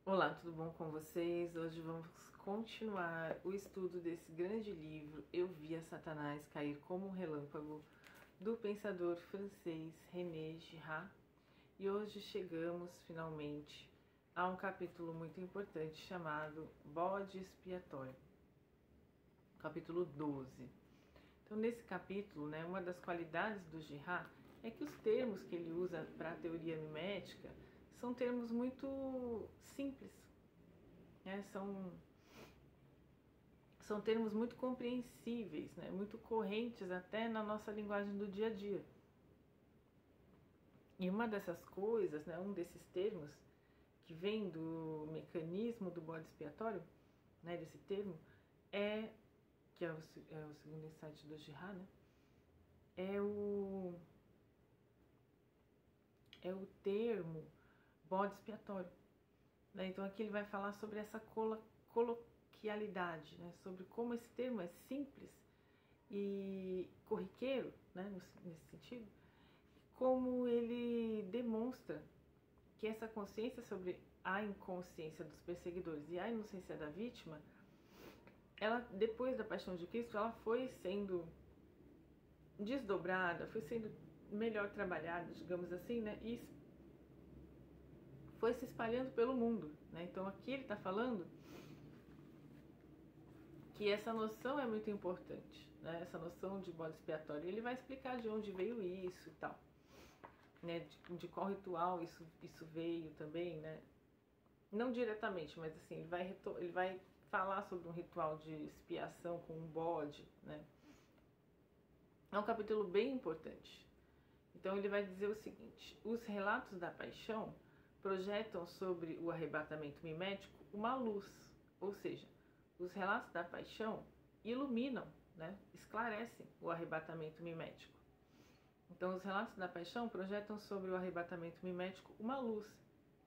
Olá, tudo bom com vocês? Hoje vamos continuar o estudo desse grande livro Eu Via Satanás Cair como um Relâmpago, do pensador francês René Girard. E hoje chegamos finalmente a um capítulo muito importante chamado Bode Expiatório, capítulo 12. Então, nesse capítulo, uma das qualidades do Girard é que os termos que ele usa para a teoria mimética são termos muito simples, são termos muito compreensíveis, muito correntes até na nossa linguagem do dia a dia. E uma dessas coisas, um desses termos que vem do mecanismo do bode expiatório, desse termo, que é o segundo insight do Girard, é o termo bode expiatório. Então aqui ele vai falar sobre essa coloquialidade, sobre como esse termo é simples e corriqueiro, nesse sentido, como ele demonstra que essa consciência sobre a inconsciência dos perseguidores e a inocência da vítima, ela, depois da paixão de Cristo, ela foi sendo desdobrada, foi sendo melhor trabalhada, digamos assim, e foi se espalhando pelo mundo. Então aqui ele está falando que essa noção é muito importante, essa noção de bode expiatório. Ele vai explicar de onde veio isso e tal, de qual ritual isso veio também, não diretamente, mas assim, ele vai falar sobre um ritual de expiação com um bode. É um capítulo bem importante. Então ele vai dizer o seguinte: os relatos da paixão projetam sobre o arrebatamento mimético uma luz, ou seja, os relatos da paixão iluminam, esclarecem o arrebatamento mimético. Então os relatos da paixão projetam sobre o arrebatamento mimético uma luz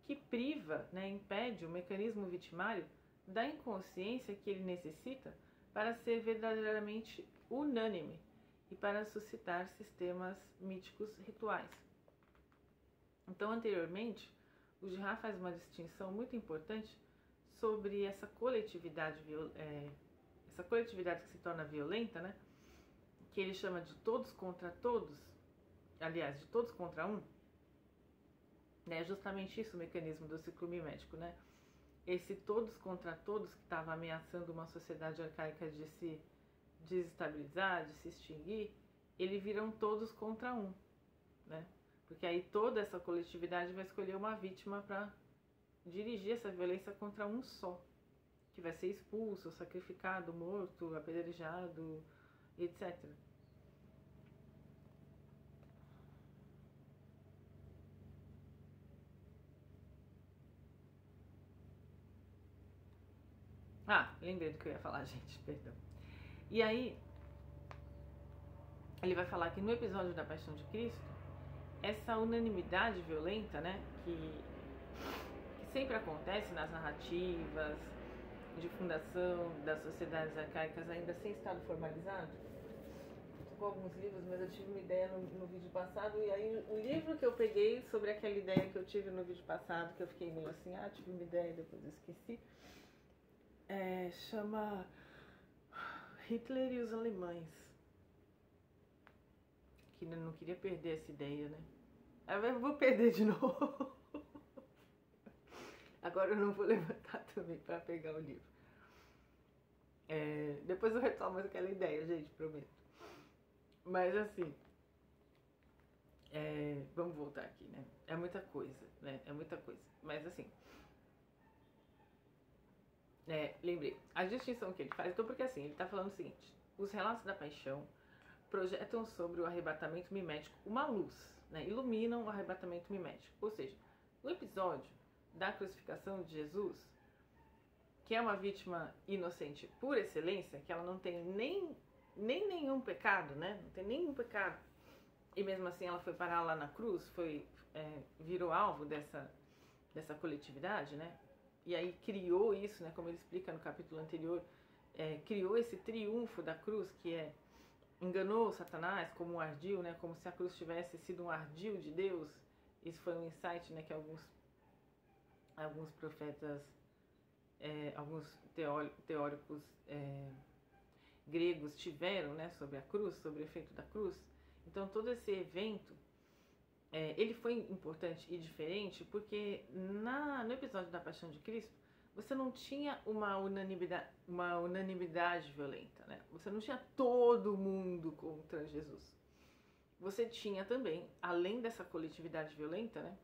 que priva, impede o mecanismo vitimário da inconsciência que ele necessita para ser verdadeiramente unânime e para suscitar sistemas míticos rituais. Então, anteriormente, o Girard faz uma distinção muito importante sobre essa coletividade que se torna violenta, que ele chama de todos contra todos, aliás, de todos contra um. É justamente isso o mecanismo do ciclo mimético, Esse todos contra todos que estava ameaçando uma sociedade arcaica de se desestabilizar, de se extinguir, ele vira um todos contra um, Porque aí toda essa coletividade vai escolher uma vítima para dirigir essa violência contra um só, que vai ser expulso, sacrificado, morto, apedrejado, etc. Lembrei do que eu ia falar, gente, perdão. E aí, ele vai falar que no episódio da Paixão de Cristo, essa unanimidade violenta, que sempre acontece nas narrativas de fundação das sociedades arcaicas ainda sem estado formalizado. Estou com alguns livros, mas eu tive uma ideia no vídeo passado, e aí o livro que eu peguei sobre aquela ideia que eu tive no vídeo passado, que eu fiquei meio assim, tive uma ideia e depois eu esqueci, chama Hitler e os Alemães, que eu não queria perder essa ideia, Aí eu vou perder de novo. Agora eu não vou levantar também para pegar o livro. Depois eu retomo aquela ideia, gente, prometo. Mas assim, vamos voltar aqui, É muita coisa, É muita coisa. Mas assim, lembrei. A distinção que ele faz, então, porque assim, ele está falando o seguinte: os relatos da paixão projetam sobre o arrebatamento mimético uma luz, iluminam o arrebatamento mimético. Ou seja, o episódio da crucificação de Jesus, que é uma vítima inocente por excelência, que ela não tem nem nenhum pecado, não tem nenhum pecado, e mesmo assim ela foi parar lá na cruz, virou alvo dessa coletividade, e aí criou isso, como ele explica no capítulo anterior, criou esse triunfo da cruz, que enganou Satanás como um ardil, como se a cruz tivesse sido um ardil de Deus. Isso foi um insight, que alguns alguns profetas, alguns teóricos gregos tiveram, né, sobre a cruz, sobre o efeito da cruz. Então todo esse evento, ele foi importante e diferente porque no episódio da Paixão de Cristo, você não tinha uma unanimidade violenta, né? Você não tinha todo mundo contra Jesus. Você tinha também, além dessa coletividade violenta, né?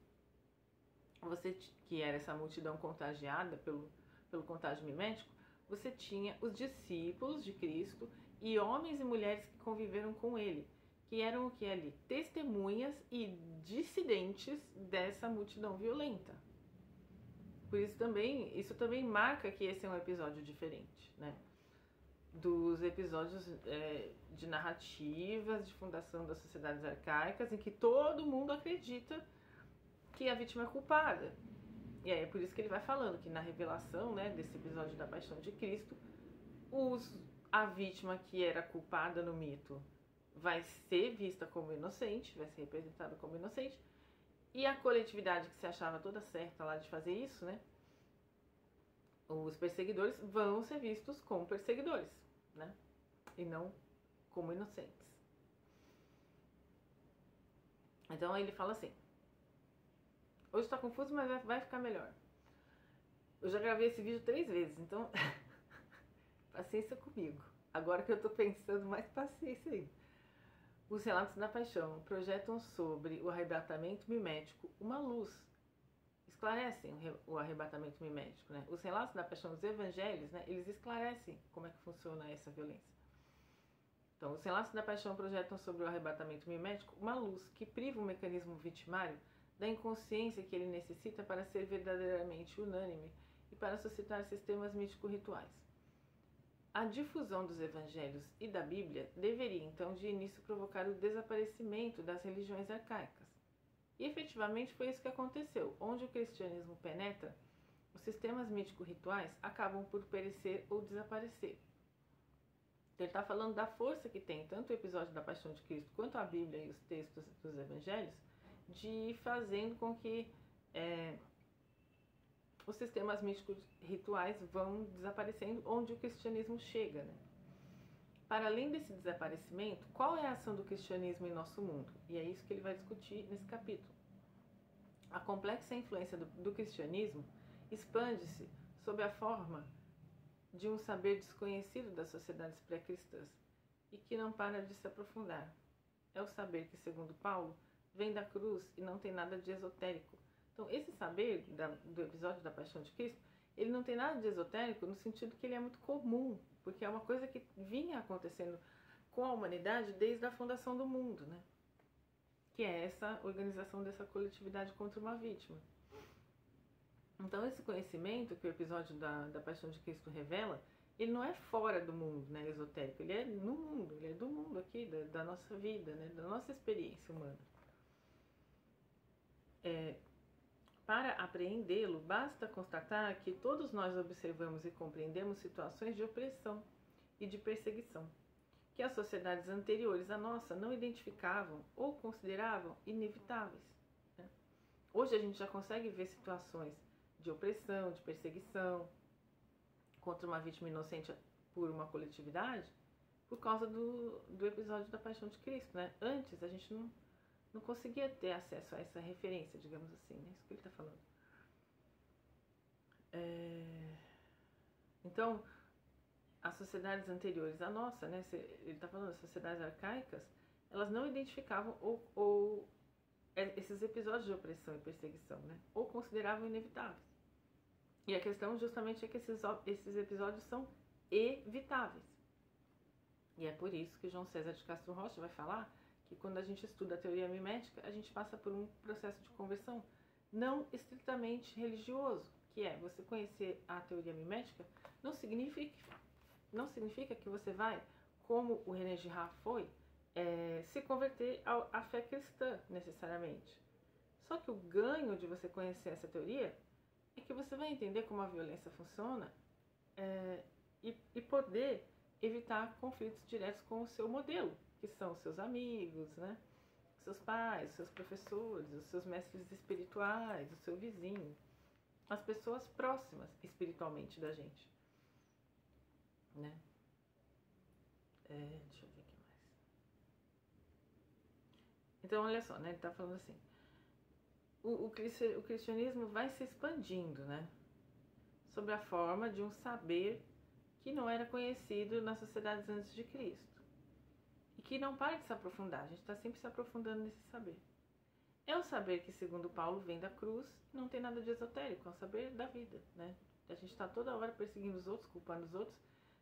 Que era essa multidão contagiada pelo contágio mimético, você tinha os discípulos de Cristo e homens e mulheres que conviveram com ele, que eram o que ali? Testemunhas e dissidentes dessa multidão violenta. Por isso também marca que esse é um episódio diferente, né? Dos episódios de narrativas de fundação das sociedades arcaicas, em que todo mundo acredita que a vítima é culpada. E aí é por isso que ele vai falando que na revelação, né, desse episódio da Paixão de Cristo, a vítima que era culpada no mito vai ser vista como inocente, vai ser representada como inocente, e a coletividade que se achava toda certa lá de fazer isso, né, os perseguidores vão ser vistos como perseguidores, né, e não como inocentes. Então ele fala assim: hoje tá confuso, mas vai ficar melhor. Eu já gravei esse vídeo 3 vezes, então paciência comigo. Agora que eu tô pensando, mais paciência aí. Os relatos da paixão projetam sobre o arrebatamento mimético uma luz. Esclarecem o arrebatamento mimético, né? Os relatos da paixão dos evangelhos, né, eles esclarecem como é que funciona essa violência. Então, os relatos da paixão projetam sobre o arrebatamento mimético uma luz que priva o mecanismo vitimário da inconsciência que ele necessita para ser verdadeiramente unânime e para suscitar sistemas mítico-rituais. A difusão dos evangelhos e da Bíblia deveria, então, de início provocar o desaparecimento das religiões arcaicas. E, efetivamente, foi isso que aconteceu. Onde o cristianismo penetra, os sistemas mítico-rituais acabam por perecer ou desaparecer. Ele está falando da força que tem tanto o episódio da Paixão de Cristo quanto a Bíblia e os textos dos evangelhos, de ir fazendo com que os sistemas místicos rituais vão desaparecendo onde o cristianismo chega, né? Para além desse desaparecimento, qual é a ação do cristianismo em nosso mundo? E é isso que ele vai discutir nesse capítulo. A complexa influência do cristianismo expande-se sob a forma de um saber desconhecido das sociedades pré-cristãs e que não para de se aprofundar. É o saber que, segundo Paulo, vem da cruz e não tem nada de esotérico. Então, esse saber do episódio da Paixão de Cristo, ele não tem nada de esotérico no sentido que ele é muito comum, porque é uma coisa que vinha acontecendo com a humanidade desde a fundação do mundo, né? Que é essa organização dessa coletividade contra uma vítima. Então, esse conhecimento que o episódio da Paixão de Cristo revela, ele não é fora do mundo, né, esotérico, ele é no mundo, ele é do mundo aqui, da nossa vida, né, da nossa experiência humana. Para apreendê-lo, basta constatar que todos nós observamos e compreendemos situações de opressão e de perseguição, que as sociedades anteriores à nossa não identificavam ou consideravam inevitáveis, né? Hoje a gente já consegue ver situações de opressão, de perseguição contra uma vítima inocente por uma coletividade por causa do episódio da Paixão de Cristo, né? Antes a gente não conseguia ter acesso a essa referência, digamos assim, né? Isso que ele está falando. Então, as sociedades anteriores à nossa, né? Ele está falando das sociedades arcaicas, elas não identificavam esses episódios de opressão e perseguição, né? Ou consideravam inevitáveis. E a questão justamente é que esses episódios são evitáveis. E é por isso que João César de Castro Rocha vai falar que quando a gente estuda a teoria mimética, a gente passa por um processo de conversão não estritamente religioso, que é você conhecer a teoria mimética, não significa que você vai, como o René Girard foi, se converter à fé cristã, necessariamente. Só que o ganho de você conhecer essa teoria é que você vai entender como a violência funciona e poder evitar conflitos diretos com o seu modelo, que são os seus amigos, né? Seus pais, seus professores, os seus mestres espirituais, o seu vizinho. as pessoas próximas espiritualmente da gente, né? Deixa eu ver aqui mais. Então, olha só, né? Ele tá falando assim, o cristianismo vai se expandindo, né? Sob a forma de um saber que não era conhecido nas sociedades antes de Cristo. E que não para de se aprofundar, a gente está sempre se aprofundando nesse saber. É o saber que, segundo Paulo, vem da cruz e não tem nada de esotérico, é o saber da vida, né? A gente está toda hora perseguindo os outros, culpando os outros,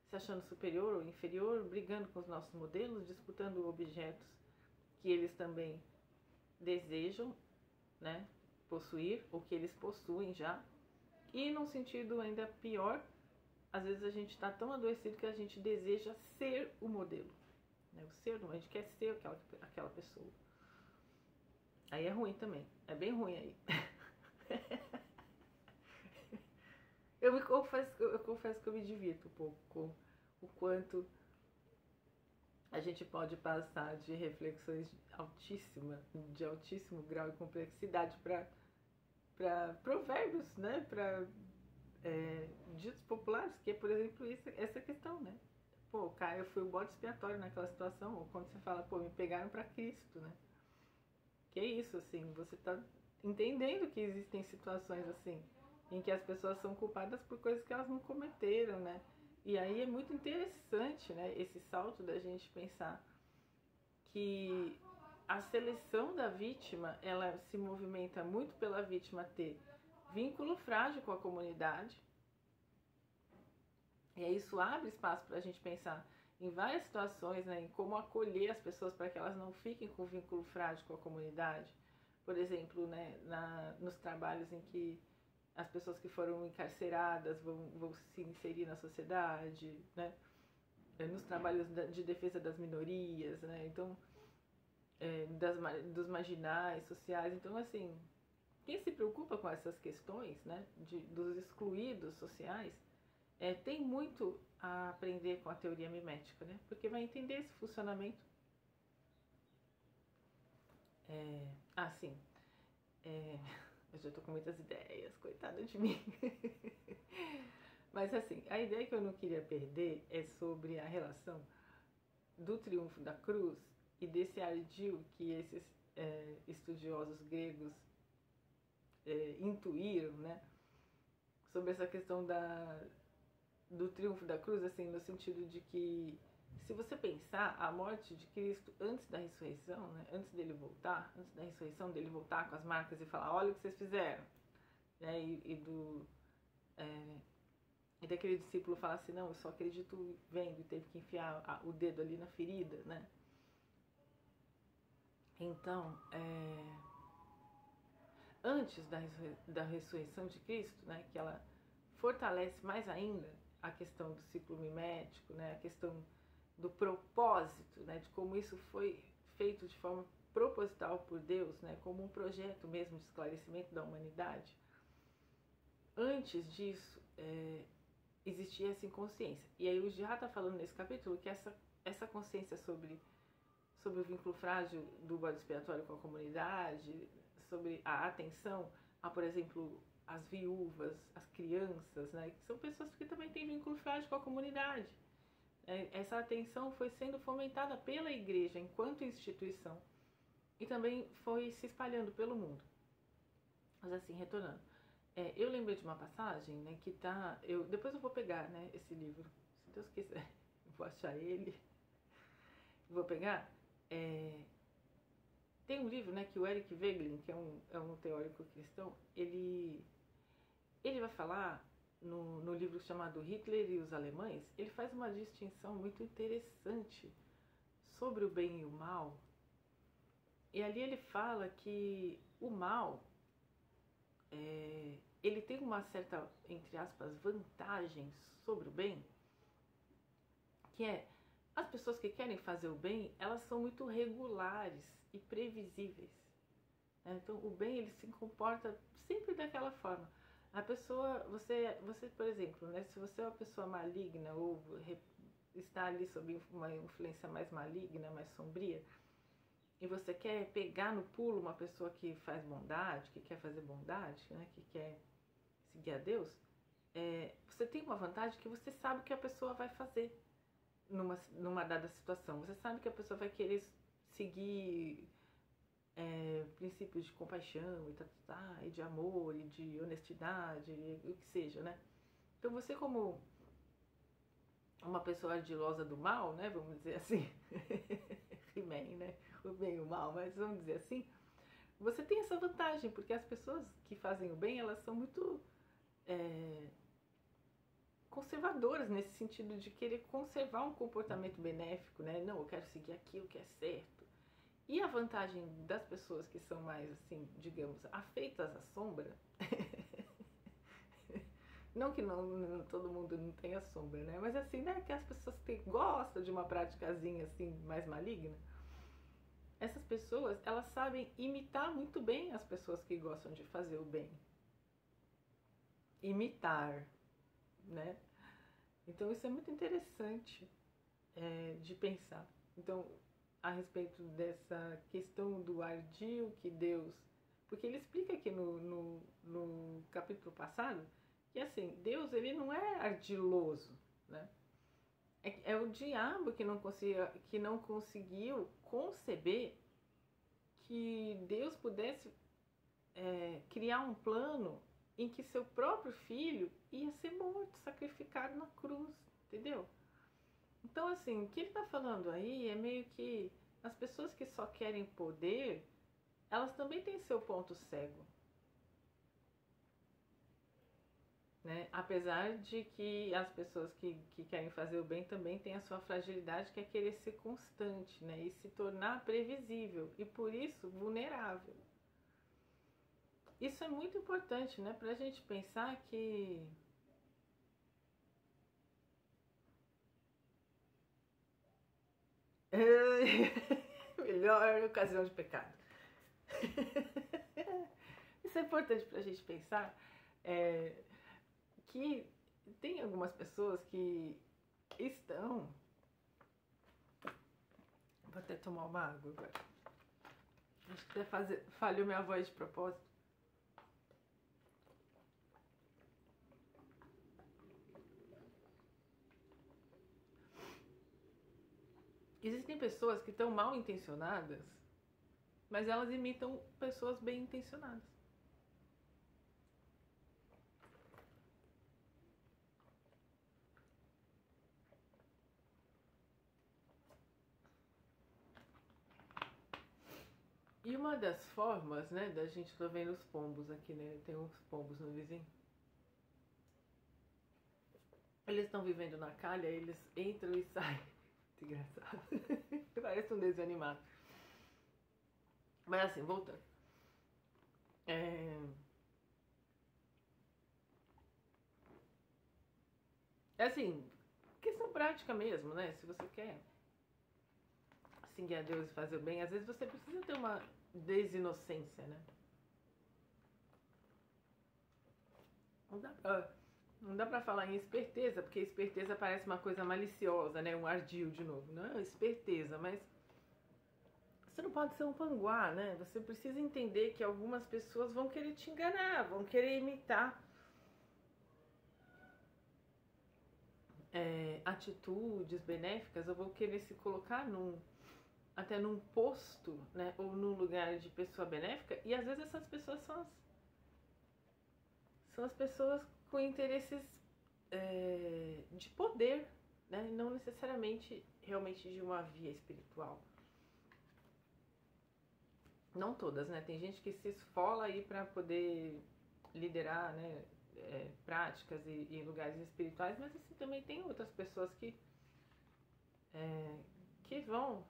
se achando superior ou inferior, brigando com os nossos modelos, disputando objetos que eles também desejam, né, possuir, ou que eles possuem já. E num sentido ainda pior, às vezes a gente está tão adoecido que a gente deseja ser o modelo, né? O ser, a gente quer ser aquela pessoa. Aí é ruim também, é bem ruim aí. Eu confesso que eu me divirto um pouco com o quanto a gente pode passar de reflexões de altíssimo grau de complexidade para provérbios, né? Para ditos populares, que é, por exemplo, essa questão, né? Pô, cara, eu fui o bode expiatório naquela situação, ou quando você fala, pô, me pegaram para Cristo, né? Que é isso, assim, você tá entendendo que existem situações assim, em que as pessoas são culpadas por coisas que elas não cometeram, né? E aí é muito interessante, né, esse salto da gente pensar que a seleção da vítima, ela se movimenta muito pela vítima ter vínculo frágil com a comunidade. E aí isso abre espaço para a gente pensar em várias situações, né, em como acolher as pessoas para que elas não fiquem com vínculo frágil com a comunidade. Por exemplo, né, nos trabalhos em que as pessoas que foram encarceradas vão se inserir na sociedade, né, nos trabalhos de defesa das minorias, né, então, dos marginais sociais. Então, assim, quem se preocupa com essas questões, né, dos excluídos sociais, tem muito a aprender com a teoria mimética, né? Porque vai entender esse funcionamento. Sim. Eu já tô com muitas ideias, coitada de mim. Mas assim, a ideia que eu não queria perder é sobre a relação do triunfo da cruz e desse ardil que esses estudiosos gregos intuíram, né? Sobre essa questão do triunfo da cruz, assim, no sentido de que, se você pensar, a morte de Cristo antes da ressurreição, né, antes dele voltar, antes da ressurreição, dele voltar com as marcas e falar, olha o que vocês fizeram, né, e daquele discípulo falar assim, não, eu só acredito vendo, e teve que enfiar o dedo ali na ferida, né. Então, antes da ressurreição de Cristo, né, que ela fortalece mais ainda a questão do ciclo mimético, né, a questão do propósito, né, de como isso foi feito de forma proposital por Deus, né, como um projeto mesmo de esclarecimento da humanidade. Antes disso, existia essa inconsciência. E aí o Gerard está falando nesse capítulo que essa consciência sobre o vínculo frágil do bode expiatório com a comunidade, sobre a atenção a, por exemplo, as viúvas, as crianças, né, que são pessoas que também têm vínculo frágil com a comunidade. Essa atenção foi sendo fomentada pela igreja enquanto instituição e também foi se espalhando pelo mundo. Mas assim, retornando, eu lembrei de uma passagem, né, que tá, depois eu vou pegar, né, esse livro, se Deus quiser, eu vou achar ele, vou pegar. Tem um livro, né, que o Eric Wegelin, que é um teórico cristão, ele vai falar no livro chamado Hitler e os Alemães, ele faz uma distinção muito interessante sobre o bem e o mal. E ali ele fala que o mal, ele tem uma certa, entre aspas, vantagem sobre o bem, que é, as pessoas que querem fazer o bem, elas são muito regulares e previsíveis. Então o bem, ele se comporta sempre daquela forma. A pessoa, você por exemplo, né, se você é uma pessoa maligna ou está ali sob uma influência mais maligna, mais sombria, e você quer pegar no pulo uma pessoa que faz bondade, que quer fazer bondade, né, que quer seguir a Deus, você tem uma vantagem que você sabe o que a pessoa vai fazer numa dada situação. Você sabe que a pessoa vai querer seguir princípios de compaixão e de amor e de honestidade, e o que seja, né? Então você, como uma pessoa ardilosa do mal, né, vamos dizer assim, He-Man, né, o bem e o mal, mas vamos dizer assim, você tem essa vantagem, porque as pessoas que fazem o bem, elas são muito conservadoras nesse sentido de querer conservar um comportamento benéfico, né? Não, eu quero seguir aquilo que é certo. E a vantagem das pessoas que são mais, assim, digamos, afeitas à sombra, não que não todo mundo não tenha sombra, né? Mas assim, né, que as pessoas gostam de uma praticazinha assim mais maligna. Essas pessoas, elas sabem imitar muito bem as pessoas que gostam de fazer o bem. Imitar, né? Então isso é muito interessante de pensar. Então, a respeito dessa questão do ardil que Deus... Porque ele explica aqui no capítulo passado que assim, Deus ele não é ardiloso, né? É o diabo que não conseguiu conceber que Deus pudesse criar um plano em que seu próprio filho ia ser morto, sacrificado na cruz, entendeu? Então, assim, o que ele está falando aí é meio que as pessoas que só querem poder, elas também têm seu ponto cego. Né? Apesar de que as pessoas que querem fazer o bem também têm a sua fragilidade, que é querer ser constante, né? E se tornar previsível e por isso vulnerável. Isso é muito importante, né? Para a gente pensar que melhor ocasião de pecado. Isso é importante para a gente pensar que tem algumas pessoas que estão... Vou até tomar uma água agora. Acho que até falhou minha voz de propósito. Existem pessoas que estão mal intencionadas, mas elas imitam pessoas bem intencionadas. E uma das formas, né, da gente... Tô vendo os pombos aqui, né? Tem uns pombos no vizinho. Eles estão vivendo na calha, eles entram e saem. Que engraçado. Parece um desenho animado. Mas assim, voltando. Assim, questão prática mesmo, né? Se você quer seguir a Deus e fazer o bem, às vezes você precisa ter uma desinocência, né? Não dá pra falar em esperteza, porque esperteza parece uma coisa maliciosa, né? Um ardil de novo. Não é esperteza, mas você não pode ser um panguá, né? Você precisa entender que algumas pessoas vão querer te enganar, vão querer imitar atitudes benéficas, ou vão querer se colocar até num posto, né? Ou num lugar de pessoa benéfica, e às vezes essas pessoas são as pessoas com interesses de poder, né? Não necessariamente realmente de uma via espiritual. Não todas, né? Tem gente que se esfola aí para poder liderar, né, práticas e lugares espirituais, mas assim também tem outras pessoas que vão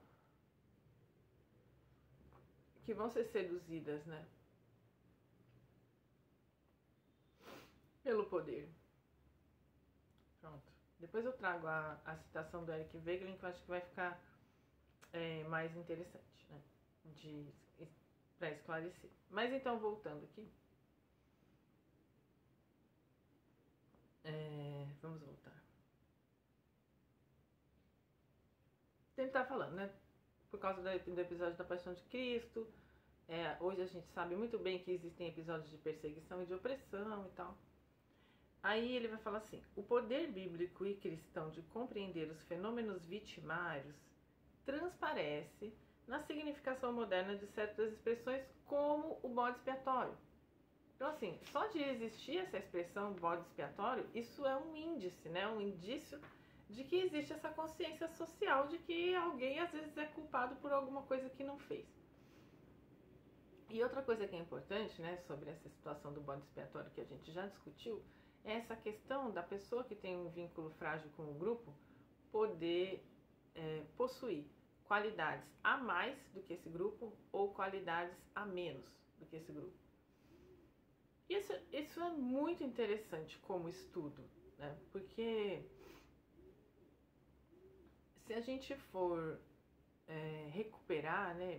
ser seduzidas, né, pelo poder. Pronto. Depois eu trago a citação do Eric Wegelin, que eu acho que vai ficar mais interessante, né, para esclarecer. Mas então, voltando aqui. Vamos voltar. Ele tá falando, né? Por causa do episódio da Paixão de Cristo. Hoje a gente sabe muito bem que existem episódios de perseguição e de opressão e tal. Aí ele vai falar assim: o poder bíblico e cristão de compreender os fenômenos vitimários transparece na significação moderna de certas expressões, como o bode expiatório. Então, assim, só de existir essa expressão bode expiatório, isso é um índice, né? Um indício de que existe essa consciência social de que alguém às vezes é culpado por alguma coisa que não fez. E outra coisa que é importante, né, sobre essa situação do bode expiatório que a gente já discutiu, é essa questão da pessoa que tem um vínculo frágil com o grupo poder possuir qualidades a mais do que esse grupo ou qualidades a menos do que esse grupo. Isso é muito interessante como estudo, né? Porque se a gente for recuperar, né,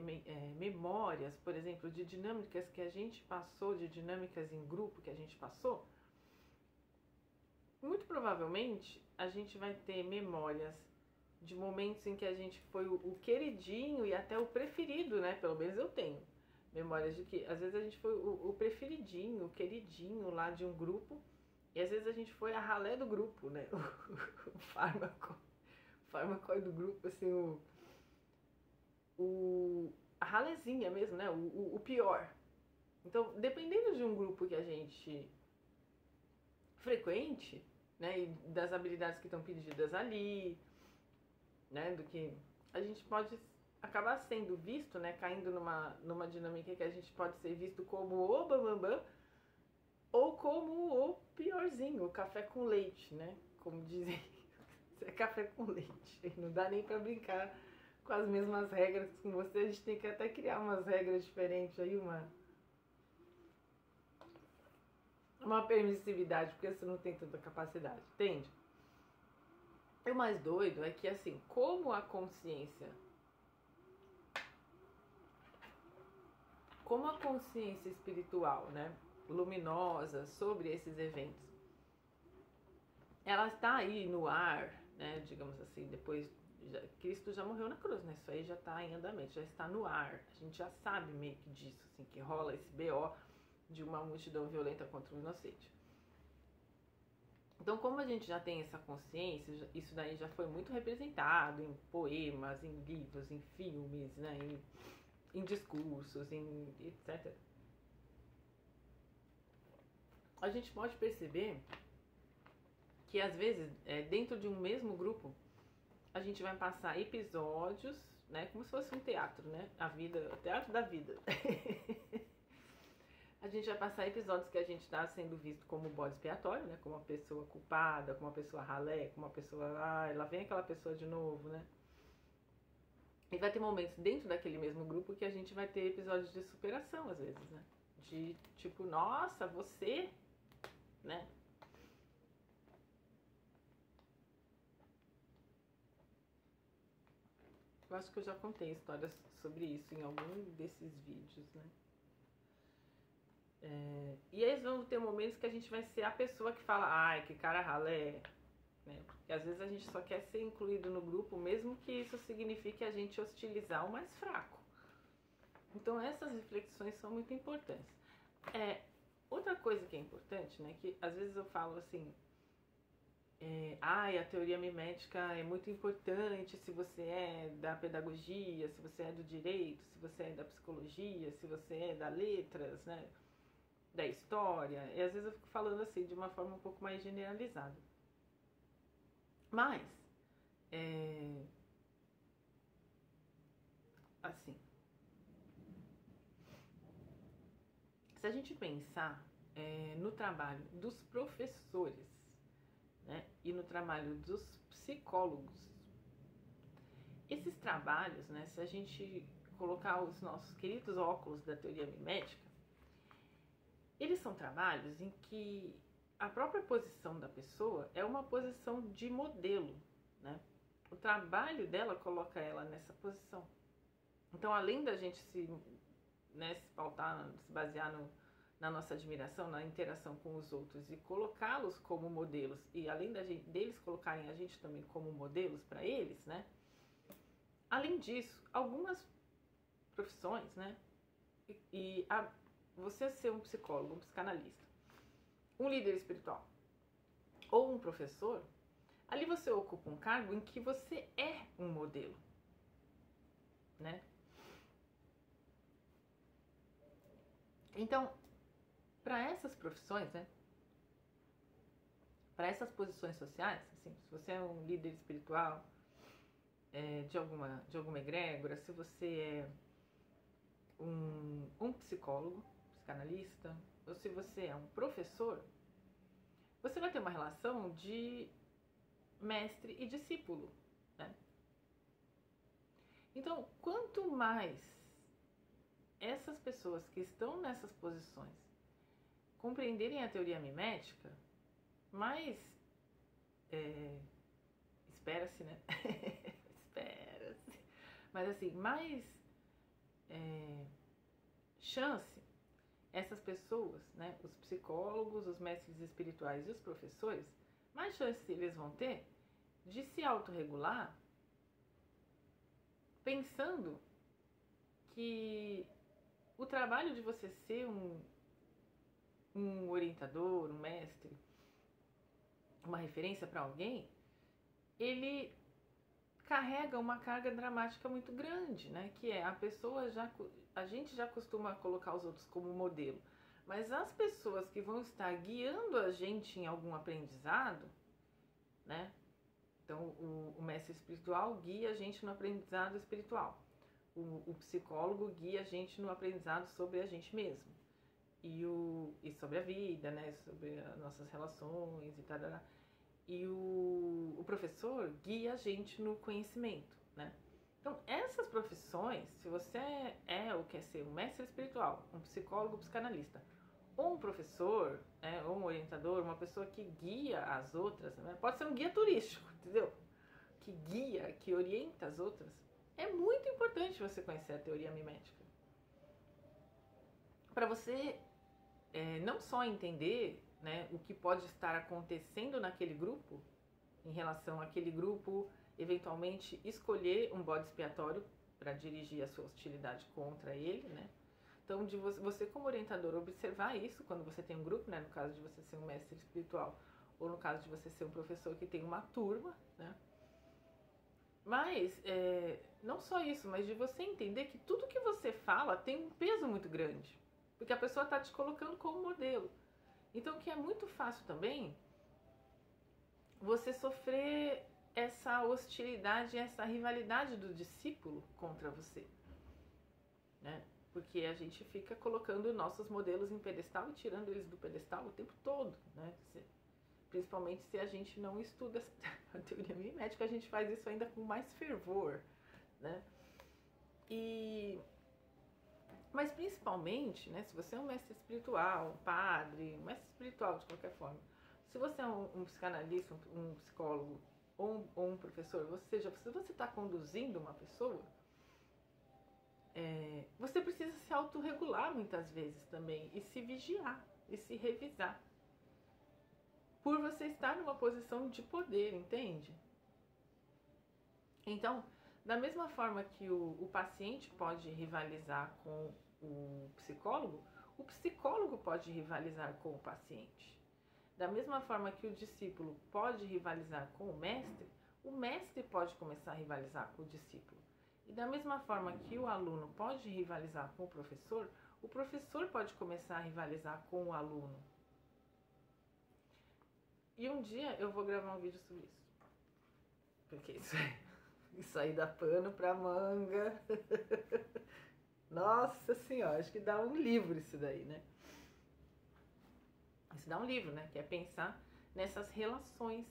memórias, por exemplo, de dinâmicas que a gente passou, de dinâmicas em grupo que a gente passou, muito provavelmente a gente vai ter memórias de momentos em que a gente foi o queridinho e até o preferido, né? Pelo menos eu tenho memórias de que às vezes a gente foi o preferidinho, o queridinho lá de um grupo, e às vezes a gente foi a ralé do grupo, né? O fármaco do grupo, assim, a ralezinha mesmo, né? O pior. Então, dependendo de um grupo que a gente frequente, né? E das habilidades que estão pedidas ali, né? Do que a gente pode acabar sendo visto, né? Caindo numa dinâmica que a gente pode ser visto como o bambambam ou como o piorzinho, o café com leite, né? Como dizem, é café com leite. Não dá nem pra brincar com as mesmas regras com você, a gente tem que até criar umas regras diferentes aí, uma permissividade, porque você não tem tanta capacidade, entende? E o mais doido é que, assim, como a consciência espiritual, né, luminosa sobre esses eventos, ela está aí no ar, né, digamos assim, depois Cristo já morreu na cruz, né? Isso aí já está em andamento, já está no ar. A gente já sabe meio que disso, assim, que rola esse BO de uma multidão violenta contra o inocente. Então, como a gente já tem essa consciência, isso daí já foi muito representado em poemas, em livros, em filmes, né? Em discursos, em etc. A gente pode perceber que às vezes, dentro de um mesmo grupo, a gente vai passar episódios, né, como se fosse um teatro, né, o teatro da vida. A gente vai passar episódios que a gente está sendo visto como bode expiatório, né, como uma pessoa culpada, como uma pessoa ralé, como uma pessoa, lá vem aquela pessoa de novo, né. E vai ter momentos dentro daquele mesmo grupo que a gente vai ter episódios de superação, às vezes, né, de tipo, nossa, você, né. Eu acho que eu já contei histórias sobre isso em algum desses vídeos, né? E aí vão ter momentos que a gente vai ser a pessoa que fala, ai, que cara ralé, né? Porque às vezes a gente só quer ser incluído no grupo, mesmo que isso signifique a gente hostilizar o mais fraco. Então essas reflexões são muito importantes. Outra coisa que é importante, né? Que às vezes eu falo assim, a teoria mimética é muito importante se você é da pedagogia, se você é do direito, se você é da psicologia, se você é da letras, né, da história. E às vezes eu fico falando assim de uma forma um pouco mais generalizada. Mas, assim, se a gente pensar no trabalho dos professores, né, e no trabalho dos psicólogos, esses trabalhos, né, se a gente colocar os nossos queridos óculos da teoria mimética, eles são trabalhos em que a própria posição da pessoa é uma posição de modelo, né? O trabalho dela coloca ela nessa posição. Então, além da gente se pautar, se basear na nossa admiração, na interação com os outros e colocá-los como modelos, e além deles colocarem a gente também como modelos para eles, né? Além disso, algumas profissões, né? Você ser um psicólogo, um psicanalista, um líder espiritual, ou um professor, ali você ocupa um cargo em que você é um modelo, né? Então, para essas profissões, né? Para essas posições sociais, assim, se você é um líder espiritual de alguma egrégora, se você é um psicólogo, psicanalista, ou se você é um professor, você vai ter uma relação de mestre e discípulo, né? Então, quanto mais essas pessoas que estão nessas posições compreenderem a teoria mimética, mais espera-se, né? Espera-se. Mas assim, mais chance essas pessoas, né? Os psicólogos, os mestres espirituais e os professores, mais chance eles vão ter de se autorregular pensando que o trabalho de você ser um orientador, um mestre, uma referência para alguém, ele carrega uma carga dramática muito grande, né? Que é a gente já costuma colocar os outros como modelo, mas as pessoas que vão estar guiando a gente em algum aprendizado, né? Então, o mestre espiritual guia a gente no aprendizado espiritual. O psicólogo guia a gente no aprendizado sobre a gente mesmo. E sobre a vida, né? Sobre as nossas relações e tal. E o professor guia a gente no conhecimento, né? Então, essas profissões, se você ou quer ser um mestre espiritual, um psicólogo, psicanalista, ou um professor, ou um orientador, uma pessoa que guia as outras, né? Pode ser um guia turístico, entendeu? Que guia, que orienta as outras. É muito importante você conhecer a teoria mimética. Para você não só entender, né, o que pode estar acontecendo naquele grupo, em relação àquele grupo, eventualmente escolher um bode expiatório para dirigir a sua hostilidade contra ele, né? Então, de você como orientador observar isso quando você tem um grupo, né, no caso de você ser um mestre espiritual, ou no caso de você ser um professor que tem uma turma, né? Mas, não só isso, mas de você entender que tudo que você fala tem um peso muito grande, porque a pessoa está te colocando como modelo. Então, que é muito fácil também você sofrer essa hostilidade, essa rivalidade do discípulo contra você, né? Porque a gente fica colocando nossos modelos em pedestal e tirando eles do pedestal o tempo todo, né? Principalmente se a gente não estuda a teoria mimética, a gente faz isso ainda com mais fervor, né? Mas principalmente, né, se você é um mestre espiritual, um padre, um mestre espiritual de qualquer forma, se você é um psicanalista, um psicólogo ou um professor, ou seja, se você está conduzindo uma pessoa, você precisa se autorregular muitas vezes também e se vigiar e se revisar. Por você estar numa posição de poder, entende? Então, da mesma forma que o paciente pode rivalizar com o psicólogo pode rivalizar com o paciente. Da mesma forma que o discípulo pode rivalizar com o mestre pode começar a rivalizar com o discípulo. E da mesma forma que o aluno pode rivalizar com o professor pode começar a rivalizar com o aluno. E um dia eu vou gravar um vídeo sobre isso. Porque isso aí dá pano pra manga. Nossa senhora, acho que dá um livro isso daí, né? Isso dá um livro, né? Que é pensar nessas relações,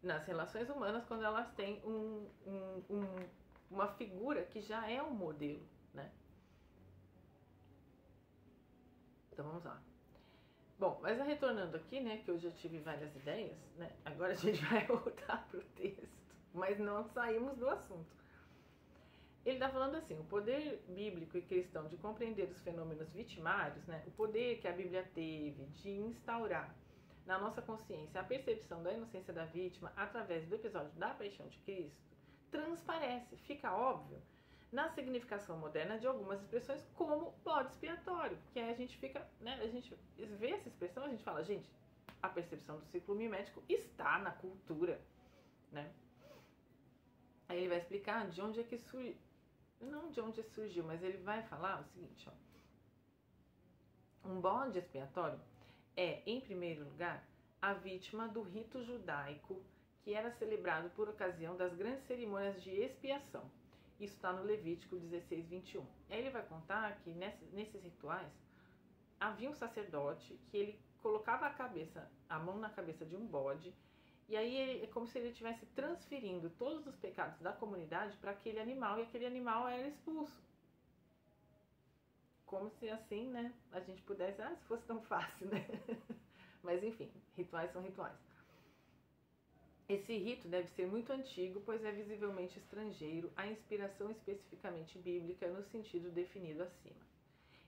nas relações humanas, quando elas têm uma figura que já é um modelo, né? Então vamos lá. Bom, mas retornando aqui, né, que eu já tive várias ideias, né? Agora a gente vai voltar pro texto, mas não saímos do assunto. Ele está falando assim, o poder bíblico e cristão de compreender os fenômenos vitimários, né, o poder que a Bíblia teve de instaurar na nossa consciência a percepção da inocência da vítima através do episódio da Paixão de Cristo, transparece, fica óbvio, na significação moderna de algumas expressões como bode expiatório, que a gente fica, né, a gente vê essa expressão, a gente fala, gente, a percepção do ciclo mimético está na cultura, né? Aí ele vai explicar de onde é que surgiu, não de onde surgiu, mas ele vai falar o seguinte, ó. Um bode expiatório é, em primeiro lugar, a vítima do rito judaico que era celebrado por ocasião das grandes cerimônias de expiação. Isso está no Levítico 16, 21. Aí ele vai contar que nesses rituais havia um sacerdote que ele colocava a mão na cabeça de um bode, e aí é como se ele estivesse transferindo todos os pecados da comunidade para aquele animal, e aquele animal era expulso. Como se assim, né, a gente pudesse, se fosse tão fácil, né? Mas enfim, rituais são rituais. Esse rito deve ser muito antigo, pois é visivelmente estrangeiro à inspiração especificamente bíblica no sentido definido acima.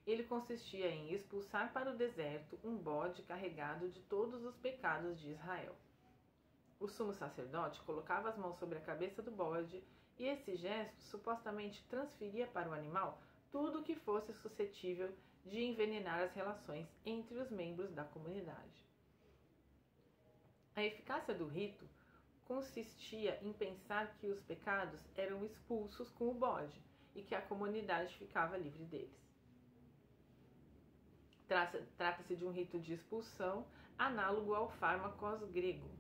Ele consistia em expulsar para o deserto um bode carregado de todos os pecados de Israel. O sumo sacerdote colocava as mãos sobre a cabeça do bode e esse gesto supostamente transferia para o animal tudo o que fosse suscetível de envenenar as relações entre os membros da comunidade. A eficácia do rito consistia em pensar que os pecados eram expulsos com o bode e que a comunidade ficava livre deles. Trata-se de um rito de expulsão análogo ao fármacos grego,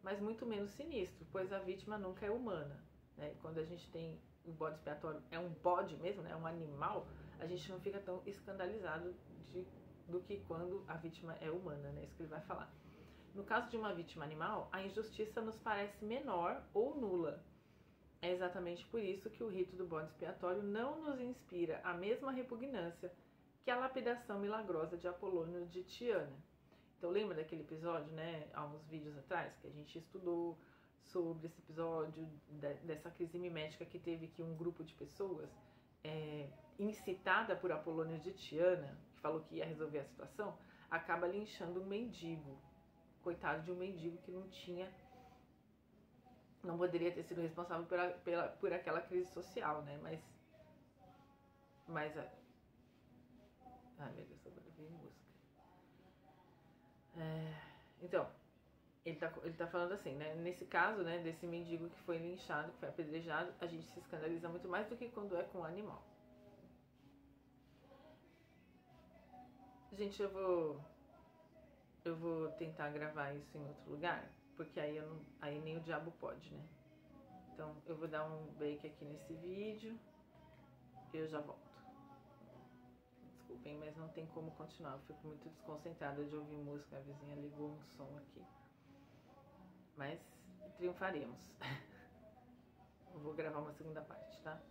mas muito menos sinistro, pois a vítima nunca é humana, né? Quando a gente tem o bode expiatório, é um bode mesmo, né? É um animal, a gente não fica tão escandalizado do que quando a vítima é humana, né? Isso que ele vai falar. No caso de uma vítima animal, a injustiça nos parece menor ou nula. É exatamente por isso que o rito do bode expiatório não nos inspira a mesma repugnância que a lapidação milagrosa de Apolônio de Tiana. Então lembra daquele episódio, né, há uns vídeos atrás, que a gente estudou sobre esse episódio dessa crise mimética que teve que um grupo de pessoas, incitada por Apolônio de Tiana, que falou que ia resolver a situação, acaba linchando um mendigo. Coitado de um mendigo que não poderia ter sido responsável por aquela crise social, né? Mas ai meu Deus, agora veio música. Então, ele tá falando assim, né? Nesse caso, né, desse mendigo que foi linchado, que foi apedrejado, a gente se escandaliza muito mais do que quando é com um animal. Gente, eu vou tentar gravar isso em outro lugar, porque aí nem o diabo pode, né? Então eu vou dar um break aqui nesse vídeo e eu já volto. Desculpem, mas não tem como continuar, eu fico muito desconcentrada de ouvir música, a vizinha ligou um som aqui. Mas triunfaremos. Eu vou gravar uma segunda parte, tá?